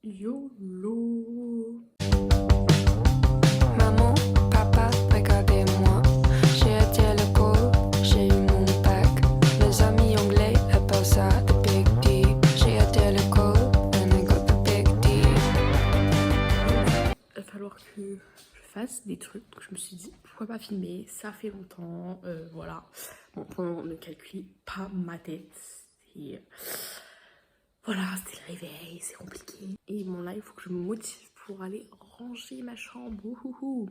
YOLO. Maman, papa, regardez-moi. J'ai été à l'école, j'ai eu mon bac. Mes amis anglais appellent ça the big deal. J'ai été à l'école and I got the big deal. Il va falloir que je fasse des trucs. Donc je me suis dit pourquoi pas filmer. Ça fait longtemps. Voilà. Bon, pour le moment, ne calculez pas ma tête. Et voilà, c'était le réveil, c'est compliqué. Et bon là, il faut que je me motive pour aller ranger ma chambre. Ouhouhou.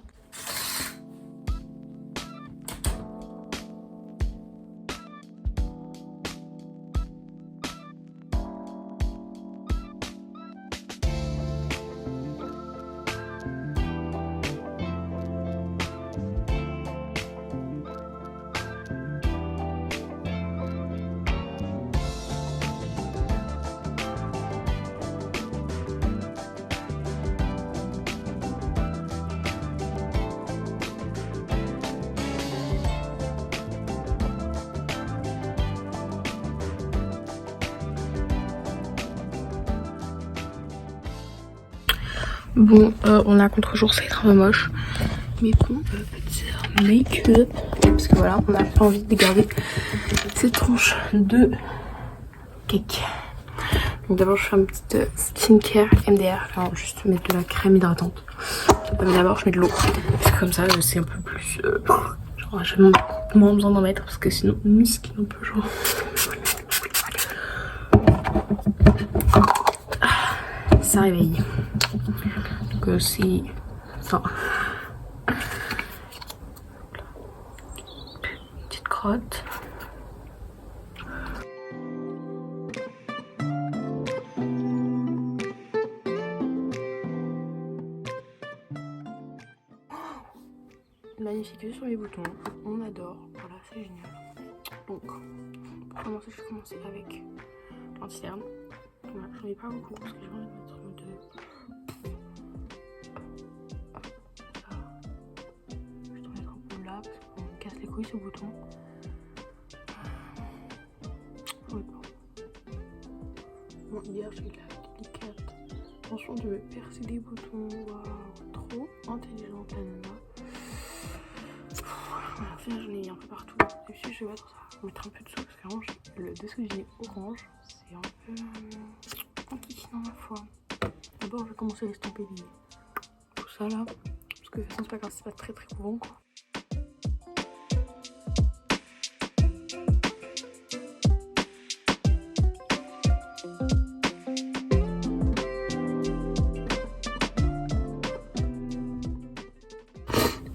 Bon, on a contre-jour, ça va être un peu moche. Mais bon, petit make-up. Parce que voilà, on a pas envie de garder cette tranche de cake. Donc d'abord, je fais une petite skincare MDR. Alors, juste mettre de la crème hydratante. Mais d'abord, je mets de l'eau. Parce que comme ça, c'est un peu plus... genre, j'ai moins besoin d'en mettre. Parce que sinon, muscle un peu genre... Ça réveille. Donc c'est ça. Petite crotte. Magnifique vue sur les boutons, on adore, voilà c'est génial. Donc pour commencer, je vais commencer avec l'anti-cerne. Voilà, j'en ai pas beaucoup parce que j'ai envie de mettre deux. Je vais en mettre un peu là parce qu'on me casse les couilles ce bouton. Oui, bon. Bon, hier j'ai eu la délicate attention de me percer des boutons. Waouh, trop intelligente la nana. Voilà, enfin, j'en ai un peu partout. Et puis je vais mettre un peu de sauce parce que vraiment le dessous du nez orange, c'est un peu compliqué dans ma foi. D'abord je vais commencer à estomper tout ça là. Parce que de toute façon c'est pas grave, c'est pas très courant quoi.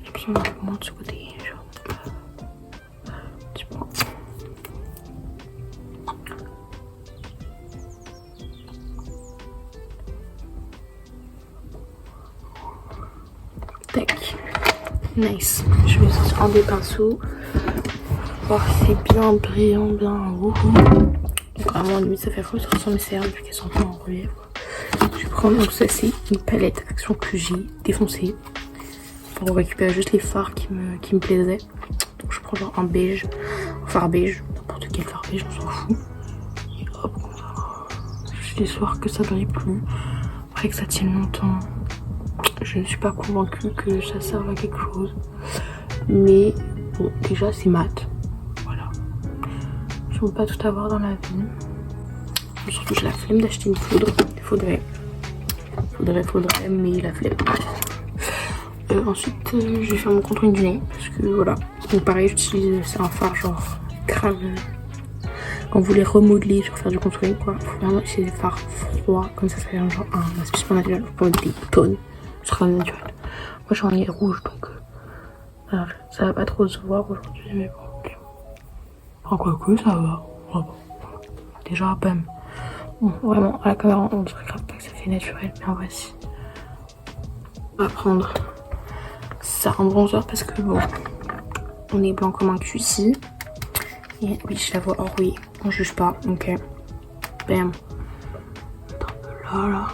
J'ai besoin d'un peu moins de ce côté, genre. Tu vois. Tac. Nice. Je vais prendre des pinceaux. Voir si c'est bien brillant, bien. Wouhou. Donc vraiment, limite, ça fait ressortir sur mes cernes vu qu'elles sont pas en relief. Je vais prendre, donc ça c'est une palette Action QJ défoncée. Pour récupérer juste les fards qui me plaisaient. Donc je prends genre un beige, un fard beige, n'importe quel fard beige, on s'en fout. Et hop, comme ça. Juste les soirs que ça brille plus. Après que ça tienne longtemps. Je ne suis pas convaincue que ça serve à quelque chose. Mais bon, déjà c'est mat. Voilà. Je ne veux pas tout avoir dans la vie. Surtout j'ai la flemme d'acheter une poudre. Il faudrait, mais la flemme. Ensuite, je vais faire mon contour du nez parce que voilà. Donc pareil, j'utilise, c'est un fard genre grave. Quand vous voulez remodeler sur faire du contouring quoi, faut vraiment utiliser des fards froids comme ça fait genre un aspect super naturel. Vous pouvez mettre des tonnes sur un naturel. Moi je suis en nez rouge donc voilà, ça va pas trop se voir aujourd'hui mais bon. Enfin quoi que ça va. Déjà bam. Bon, vraiment à la caméra on dirait grave pas que ça fait naturel mais en vrai si. On va prendre ça en bronzer parce que bon, on est blanc comme un cul ici. Et oui, je la vois enrouillée, on juge pas, ok. Bam. Un peu là,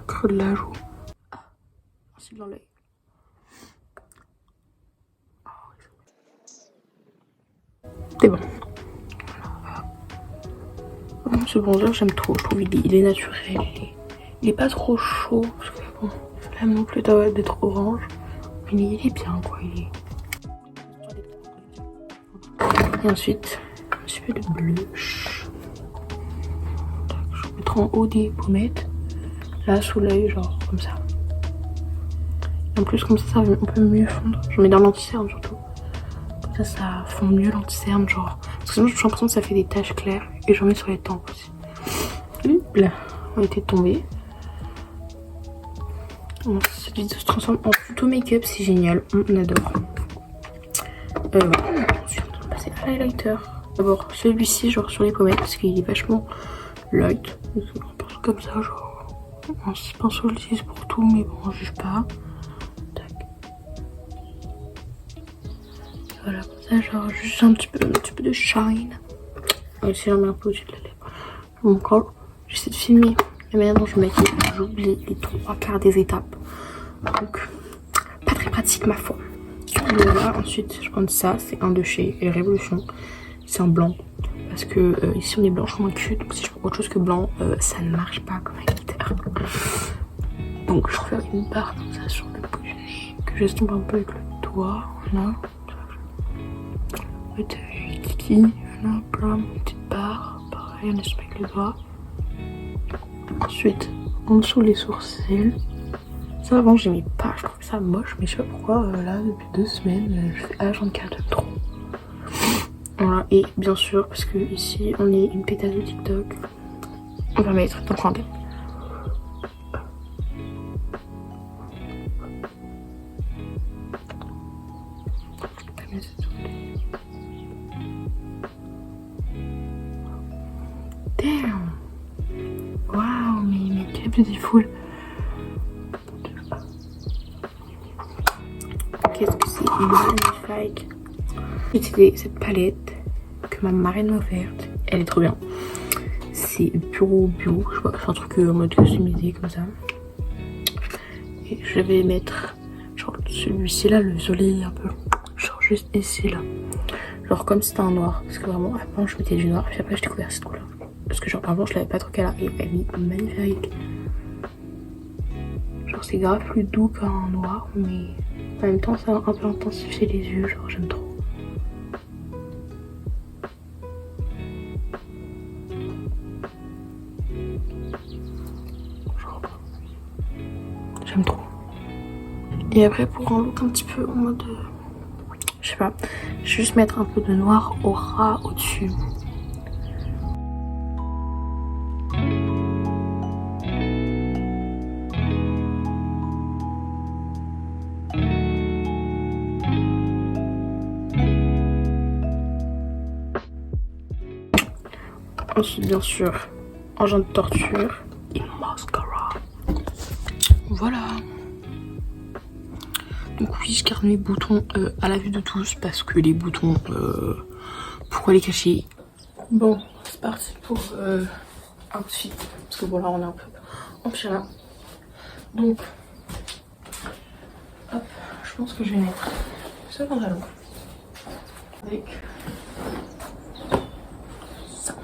creux de la joue. Ah, ensuite dans l'œil. C'est bon. Voilà. Ce bronzer, j'aime trop, je trouve il est naturel, Il est pas trop chaud, parce que bon, là non plus d'être orange. Mais il est bien quoi, il est. Et ensuite, un petit peu de blush. Je vais mettre en haut des pommettes. Là, sous l'œil, genre comme ça. Et en plus, comme ça va un peu mieux fondre. Je mets dans l'anti-cerne surtout. Comme ça fond mieux l'anti-cerne, genre. Parce que sinon, j'ai l'impression que ça fait des taches claires. Et j'en mets sur les tempes aussi. Là, on était tombé. Cette vidéo se transforme en tuto make-up, c'est génial, on adore. Voilà. Ensuite, on va passer à l'highlighter. D'abord, celui-ci, genre sur les pommettes, parce qu'il est vachement light. On pense comme ça, genre. Un pinceau utilise pour tout, mais bon, on juge pas. Tac. Voilà, comme ça, genre, juste un petit peu de shine. Ici, j'en mets un peu au-dessus de la lèvre. Mon corps, j'essaie de filmer la manière dont je me maquille. J'oublie les 3/4 des étapes. Donc, pas très pratique, ma foi. Voilà, ensuite, je prends ça. C'est un de chez Révolution. C'est un blanc. Parce que ici, on est blanchement cul. Donc, si je prends autre chose que blanc, ça ne marche pas comme un glitter. Donc, je refais une barre comme ça sur le bout du nez. Que j'estompe un peu avec le doigt. Voilà. Avec Kiki. Voilà, plein de petites barres. Pareil, on estompe avec le doigt. Ensuite, en dessous les sourcils. Ça avant j'aimais pas, je trouvais ça moche, mais je sais pas pourquoi là depuis 2 semaines je fais H24 trop. Voilà, et bien sûr parce que ici on est une pétasse de TikTok, on va mettre dans le Damn. Waouh, mais quelle beautiful. Qu'est-ce que c'est magnifique. J'ai utilisé cette palette que ma marraine m'a offerte. Elle est trop bien. C'est puro bio. Je sais pas, c'est un truc en mode customisé comme ça. Et je vais mettre genre celui-ci là, le soleil un peu. Genre juste ici là. Genre comme c'était un noir. Parce que vraiment avant je mettais du noir. Puis après j'ai découvert cette couleur. Parce que genre avant je l'avais pas trop qu'elle a. Et elle est magnifique. Genre c'est grave plus doux qu'un noir. Mais en même temps ça va un peu intensifier les yeux. Genre j'aime trop. J'aime trop. Et après pour un look un petit peu en mode... je sais pas. Je vais juste mettre un peu de noir aura au-dessus. Ensuite bien sûr, engin de torture et mascara. Voilà. Donc oui, je garde mes boutons à la vue de tous parce que les boutons, pourquoi les cacher? Bon, c'est parti pour outfit. Parce que bon là on est un peu en pyjama. Donc, hop, je pense que je vais mettre ce pantalon avec ça.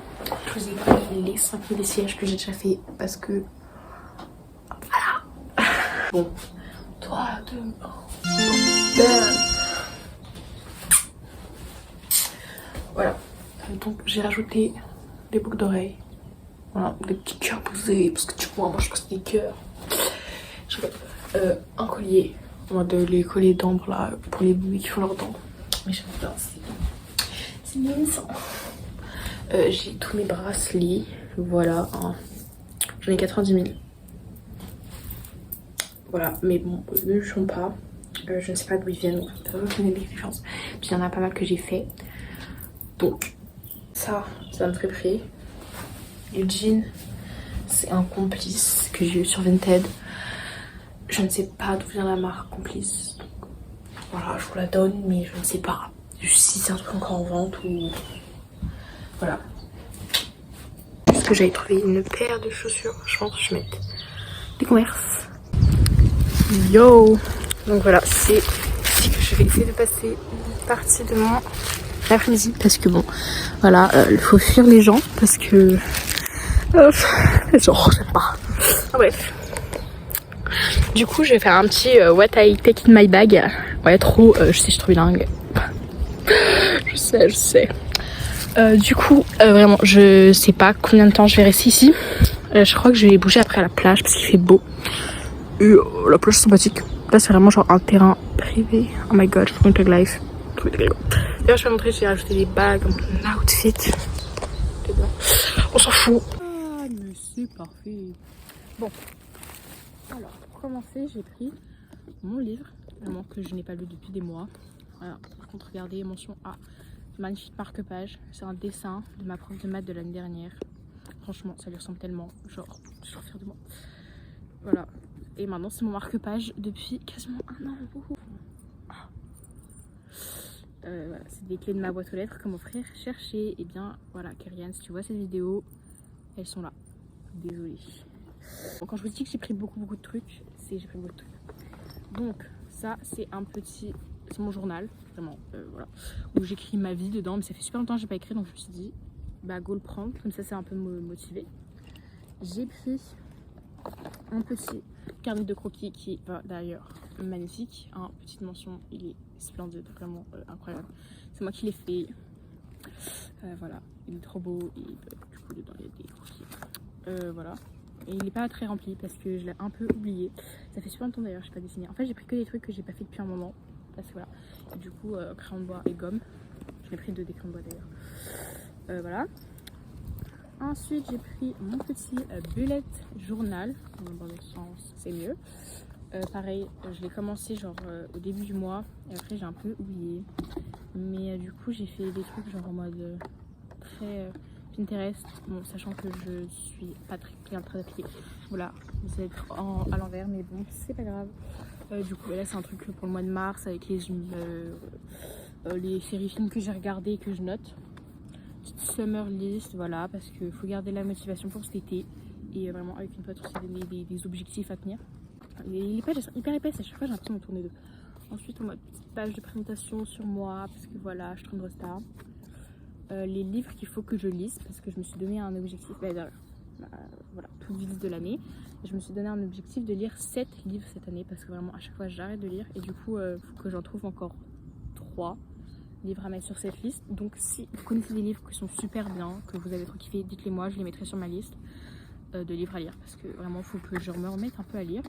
Je vous ai pris les 5000 sièges que j'ai déjà fait parce que voilà. Bon, 3, 2, 1. Voilà. Donc j'ai rajouté des boucles d'oreilles. Voilà, des petits cœurs posés. Parce que tu vois, moi je passe des cœurs. Un collier. En mode les colliers d'ambre là pour les bébés qui font leurs dents. Mais j'aime bien, c'est mignon. J'ai tous mes bracelets. Voilà. Hein. J'en ai 90 000. Voilà, mais bon, eux je ne sont pas. Je ne sais pas d'où ils viennent, donc je connais des différences. Puis il y en a pas mal que j'ai fait. Donc, ça me ferait prix. Le jean, c'est un Complice que j'ai eu sur Vinted. Je ne sais pas d'où vient la marque Complice. Donc, voilà, je vous la donne, mais je ne sais pas si c'est un truc encore en vente ou... Voilà. Est-ce que j'avais trouvé une paire de chaussures? Je pense que je vais mettre des Converse. Yo! Donc voilà, c'est ici que je vais essayer de passer une partie de mon après-midi. Parce que bon, voilà, il faut fuir les gens. Parce que... genre, je sais pas. Bref. Du coup, je vais faire un petit what I take in my bag. Ouais, trop, je sais, je suis trop bilingue. je sais. Du coup, vraiment, je sais pas combien de temps je vais rester ici. Je crois que je vais bouger après à la plage parce qu'il fait beau. Et la plage est sympathique. Là, c'est vraiment genre un terrain privé. Oh my god, je prends une tag life. D'ailleurs, je vais montrer, j'ai rajouté des bagues dans mon outfit. On s'en fout. Ah, mais c'est parfait. Bon. Alors, pour commencer, j'ai pris mon livre, vraiment que je n'ai pas lu depuis des mois. Voilà. Par contre, regardez, mention A. Magnifique marque-page. C'est un dessin de ma prof de maths de l'année dernière. Franchement, ça lui ressemble tellement. Genre, je suis trop fière de moi. Voilà. Et maintenant, c'est mon marque-page depuis quasiment un an. Voilà, c'est des clés de ma boîte aux lettres que mon frère cherchait. Et bien, voilà, Kyrian, si tu vois cette vidéo, elles sont là. Désolée. Bon, quand je vous dis que j'ai pris beaucoup de trucs, c'est j'ai pris beaucoup de trucs. Donc, ça, c'est un petit... C'est mon journal, vraiment, voilà. Où j'écris ma vie dedans. Mais ça fait super longtemps que j'ai pas écrit, donc je me suis dit, bah, go le prendre. Comme ça, c'est un peu motivé. J'ai pris un petit carnet de croquis qui va d'ailleurs magnifique. Hein, petite mention, il est splendide, vraiment incroyable. C'est moi qui l'ai fait. Voilà, il est trop beau. Et du coup, dedans, il y a des croquis. Voilà. Et il n'est pas très rempli parce que je l'ai un peu oublié. Ça fait super longtemps d'ailleurs, je n'ai pas dessiné. En fait, j'ai pris que des trucs que j'ai pas fait depuis un moment. Parce que voilà. Et du coup, crayon de bois et gomme. J'ai pris des crayons de bois d'ailleurs. Voilà. Ensuite, j'ai pris mon petit bullet journal. Dans le sens, c'est mieux. Pareil, je l'ai commencé genre au début du mois. Et après, j'ai un peu oublié. Mais du coup, j'ai fait des trucs genre en mode très Pinterest. Bon, sachant que je suis pas très appliquée. Voilà, ça va être à l'envers. Mais bon, c'est pas grave. Du coup, là, c'est un truc pour le mois de mars avec les séries films que j'ai regardées et que je note. Summer list, voilà, parce qu'il faut garder la motivation pour cet été. Et vraiment, avec une pote, on s'est donné des objectifs à tenir. Les pages sont hyper épaisses, à chaque fois j'ai l'impression de tourner deux. Ensuite, on a une petite page de présentation sur moi, parce que voilà, je traîne de ça. Les livres qu'il faut que je lise, parce que je me suis donné un objectif, voilà, tout liste de l'année. Je me suis donné un objectif de lire 7 livres cette année, parce que vraiment, à chaque fois, j'arrête de lire. Et du coup, il faut que j'en trouve encore 3 livres à mettre sur cette liste. Donc si vous connaissez des livres qui sont super bien, que vous avez trop kiffé, dites-les moi, je les mettrai sur ma liste de livres à lire, parce que vraiment il faut que je me remette un peu à lire.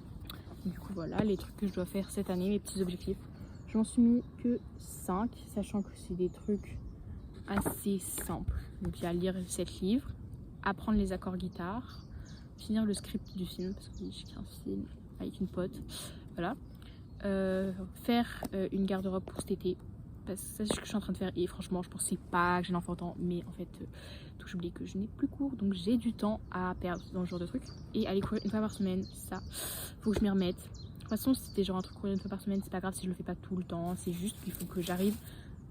Du coup voilà les trucs que je dois faire cette année, mes petits objectifs. Je m'en suis mis que 5, sachant que c'est des trucs assez simples. Donc il y a lire 7 livres, apprendre les accords guitare, finir le script du film, parce que j'ai qu'un film avec une pote, voilà. Faire une garde-robe pour cet été. Parce que c'est ce que je suis en train de faire et franchement je pensais pas que j'ai l'enfant temps, mais en fait j'oublie que je n'ai plus cours, donc j'ai du temps à perdre dans ce genre de truc. Et aller courir une fois par semaine, ça faut que je m'y remette. De toute façon si c'était genre un truc courir une fois par semaine, c'est pas grave si je le fais pas tout le temps, c'est juste qu'il faut que j'arrive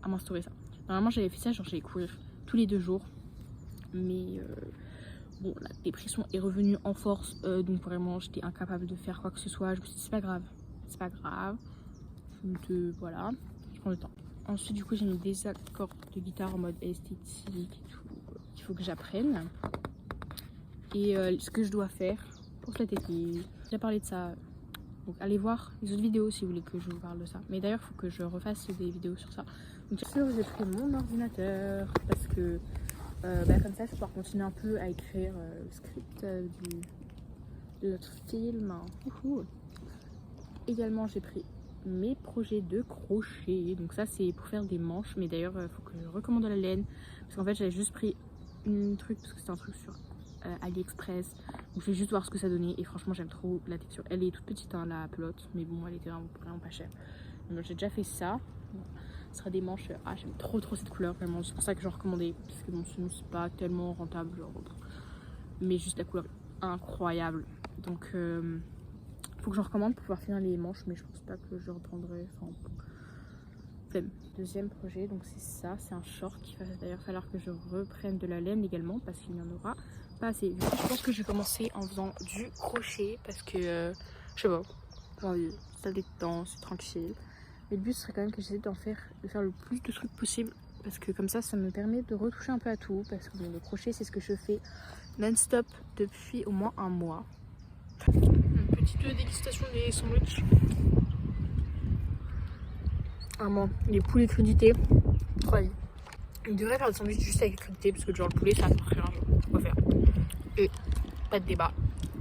à m'instaurer ça. Normalement j'avais fait ça, genre j'allais courir tous les 2 jours, mais bon la dépression est revenue en force, donc vraiment j'étais incapable de faire quoi que ce soit. Je me suis dit c'est pas grave, voilà, je prends le temps. Ensuite, du coup, j'ai mis des accords de guitare en mode esthétique et tout, qu'il faut que j'apprenne. Et ce que je dois faire pour cet été. J'ai déjà parlé de ça. Donc, allez voir les autres vidéos si vous voulez que je vous parle de ça. Mais d'ailleurs, il faut que je refasse des vidéos sur ça. Donc, bien sûr, j'ai pris mon ordinateur parce que comme ça, je vais pouvoir continuer un peu à écrire le script de notre film. Également, j'ai pris mes projets de crochet, donc ça c'est pour faire des manches, mais d'ailleurs il faut que je recommande la laine parce qu'en fait j'avais juste pris un truc parce que c'était un truc sur AliExpress, donc je vais juste voir ce que ça donnait et franchement j'aime trop la texture. Elle est toute petite hein, la pelote, mais bon elle était vraiment pas chère. Donc j'ai déjà fait ça. Ce sera des manches, j'aime trop cette couleur vraiment, c'est pour ça que j'en recommandais parce que bon sinon c'est pas tellement rentable genre, mais juste la couleur incroyable, donc faut que j'en recommande pour pouvoir finir les manches, mais je pense pas que je reprendrai. Enfin, flemme. Deuxième projet, donc c'est ça, c'est un short qu'il va d'ailleurs falloir que je reprenne de la laine également parce qu'il n'y en aura pas assez. Du coup, je pense que je vais commencer en faisant du crochet parce que je sais pas, j'ai envie, ça détend, c'est tranquille. Mais le but serait quand même que j'essaie de faire le plus de trucs possible parce que comme ça me permet de retoucher un peu à tout parce que bon, le crochet c'est ce que je fais non-stop depuis au moins un mois. Une petite dégustation des sandwichs. Vraiment, les poulets crudités. Ouais. Il devrait faire des sandwichs juste avec crudité parce que genre le poulet ça n'a rien à faire. Et pas de débat.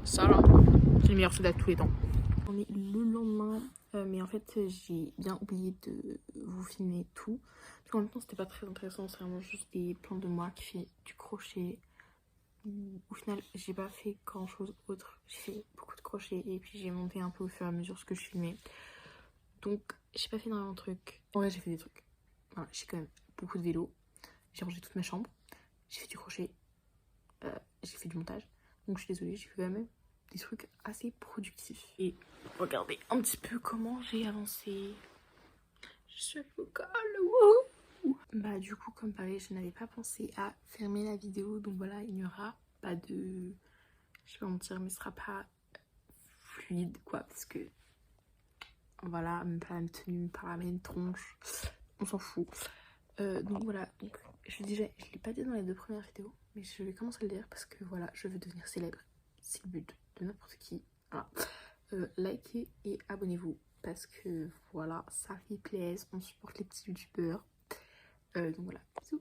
Ça là, c'est le meilleur soda de tous les temps. On est le lendemain, mais en fait j'ai bien oublié de vous filmer tout. Parce qu'en même temps c'était pas très intéressant, c'est vraiment juste des plans de moi qui fait du crochet. Au final j'ai pas fait grand chose autre, j'ai fait beaucoup de crochet et puis j'ai monté un peu au fur et à mesure ce que je filmais. Donc j'ai pas fait énormément de trucs. En vrai j'ai fait des trucs. Voilà, j'ai quand même beaucoup de vélo, j'ai rangé toute ma chambre, j'ai fait du crochet, j'ai fait du montage. Donc je suis désolée, j'ai fait quand même des trucs assez productifs. Et regardez un petit peu comment j'ai avancé. Je suis vocale, wow. Bah du coup comme pareil je n'avais pas pensé à fermer la vidéo. Donc voilà, il n'y aura pas de... Je vais pas mentir mais ce sera pas fluide quoi. Parce que voilà, même pas la même tenue, même pas la même tronche. On s'en fout. Donc voilà, donc, je l'ai pas dit dans les 2 premières vidéos, mais je vais commencer à le dire parce que voilà, je veux devenir célèbre. C'est le but de n'importe qui. Voilà. Likez et abonnez-vous parce que voilà, ça fait plaisir, on supporte les petits youtubeurs. Donc voilà, bisous.